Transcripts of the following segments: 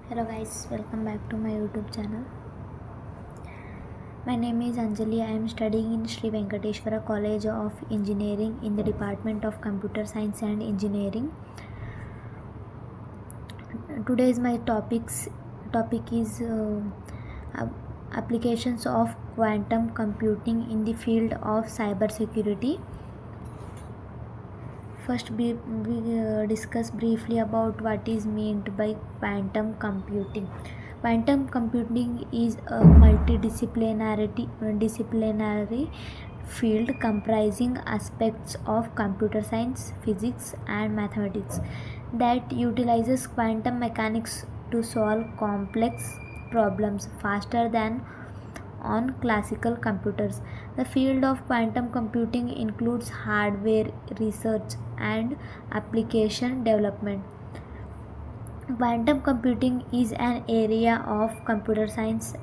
Hello guys, welcome back to my YouTube channel. My name is Anjali. I am studying in Sri Venkateshwara College of Engineering in the Department of Computer Science and Engineering. Today's my topic is applications of quantum computing in the field of cybersecurity. First, we discuss briefly about what is meant by quantum computing. Quantum computing is a disciplinary field comprising aspects of computer science, physics, and mathematics that utilizes quantum mechanics to solve complex problems faster than on classical computers. The field of quantum computing includes hardware research and application development. Quantum computing is an area of computer science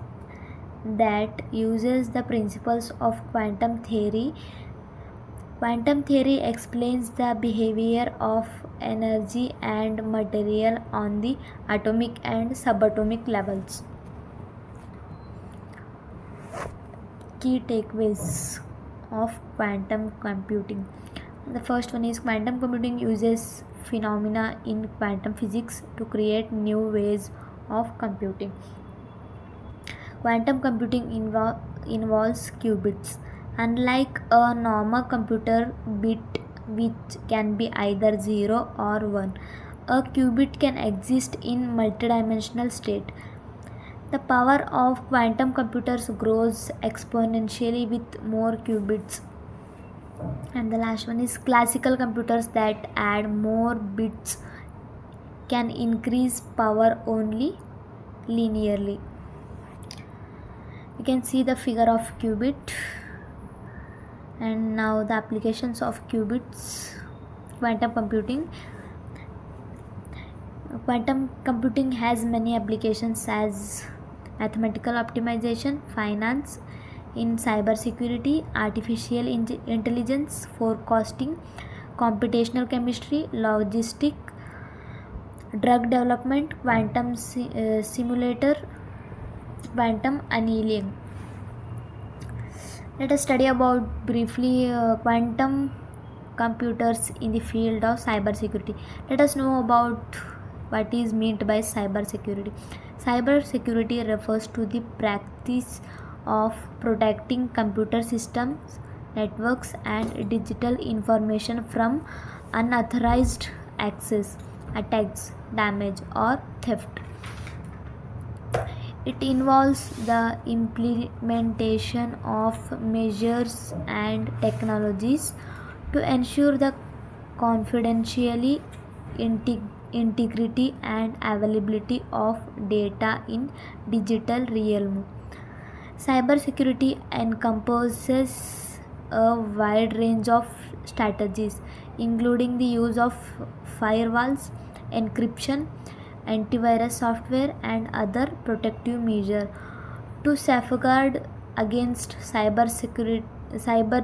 that uses the principles of quantum theory. Quantum theory explains the behavior of energy and material on the atomic and subatomic levels. Key takeaways of quantum computing. The first one is quantum computing uses phenomena in quantum physics to create new ways of computing. Quantum computing involves qubits. Unlike a normal computer bit, which can be either 0 or 1, a qubit can exist in multidimensional state. The power of quantum computers grows exponentially with more qubits. And the last one is classical computers that add more bits can increase power only linearly. You can see the figure of qubit. And now the applications of qubits. Quantum computing has many applications as mathematical optimization, finance, in cybersecurity, artificial intelligence, forecasting, computational chemistry, logistic, drug development, quantum simulator, quantum annealing. Let us study about briefly quantum computers in the field of cybersecurity. Let us know about what is meant by cybersecurity. Cybersecurity refers to the practice of protecting computer systems, networks, and digital information from unauthorized access, attacks, damage, or theft. It involves the implementation of measures and technologies to ensure the confidentiality, integrity, and availability of data in digital realm. Cybersecurity encompasses a wide range of strategies, including the use of firewalls, encryption, antivirus software, and other protective measures to safeguard against cyber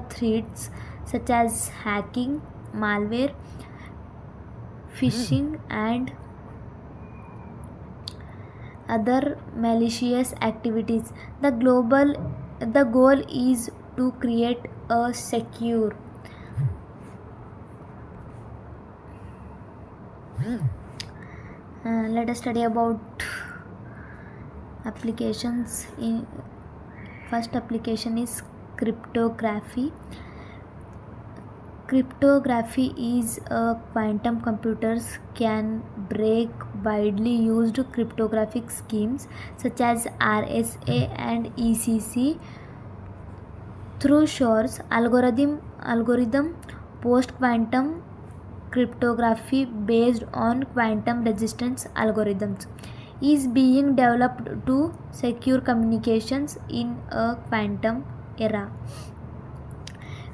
threats such as hacking, malware, phishing, and other malicious activities. The goal is to create a secure let us study about applications. In first application is cryptography. Cryptography is a quantum computers can break widely used cryptographic schemes such as RSA and ECC through Shor's algorithm. Post quantum cryptography based on quantum resistance algorithms is being developed to secure communications in a quantum era.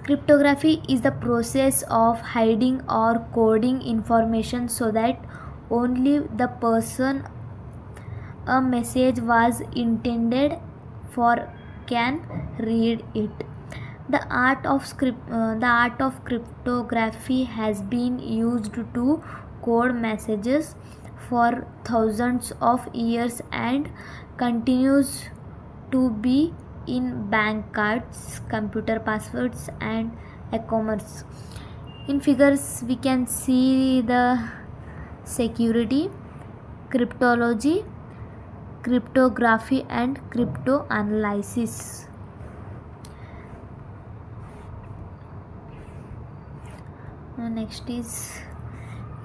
Cryptography is the process of hiding or coding information so that only the person a message was intended for can read it. The art of cryptography has been used to code messages for thousands of years and continues to be in bank cards, computer passwords, and e-commerce. In figures, we can see the security, cryptology, cryptography, and crypto analysis. Next is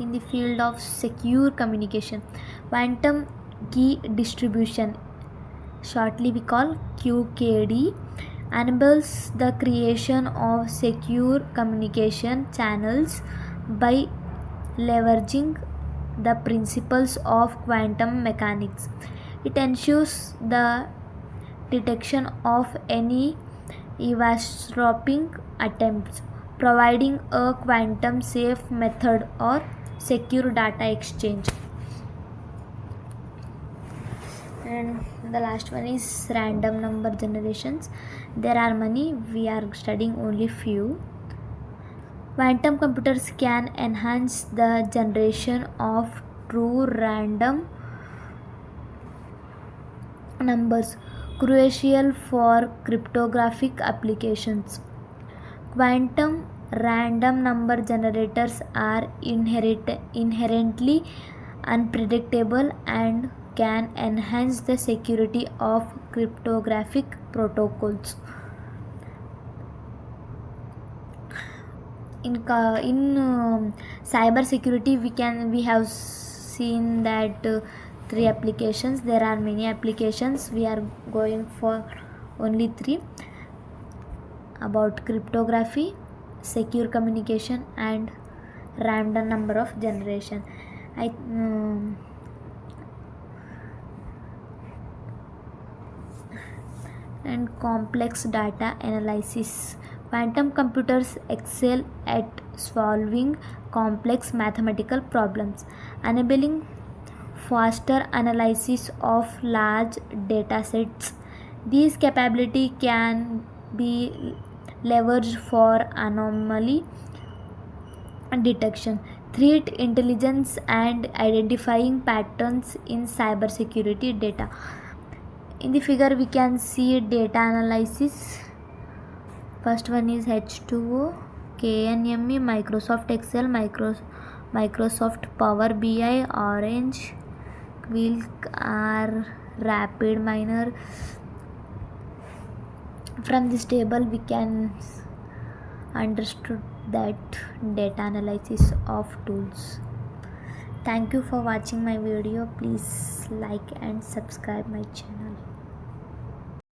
in the field of secure communication, quantum key distribution, shortly we call QKD, enables the creation of secure communication channels by leveraging the principles of quantum mechanics. It ensures the detection of any eavesdropping attempts, providing a quantum safe method or secure data exchange. And the last one is random number generations. There are many, we are studying only few. Quantum computers can enhance the generation of true random numbers, crucial for cryptographic applications. Quantum random number generators are inherently unpredictable and can enhance the security of cryptographic protocols. In cyber security, we have seen that three applications. There are many applications, we are going for only three: about cryptography, secure communication, and random number of generation. And complex data analysis. Quantum computers excel at solving complex mathematical problems, enabling faster analysis of large data sets. These capability can be leveraged for anomaly detection, threat intelligence, and identifying patterns in cybersecurity data. In the figure, we can see data analysis. First one is H2O, KNME, Microsoft Excel, Microsoft Power BI, Orange, Qlik, R, RapidMiner. From this table, we can understood that data analysis of tools. Thank you for watching my video. Please like and subscribe my channel.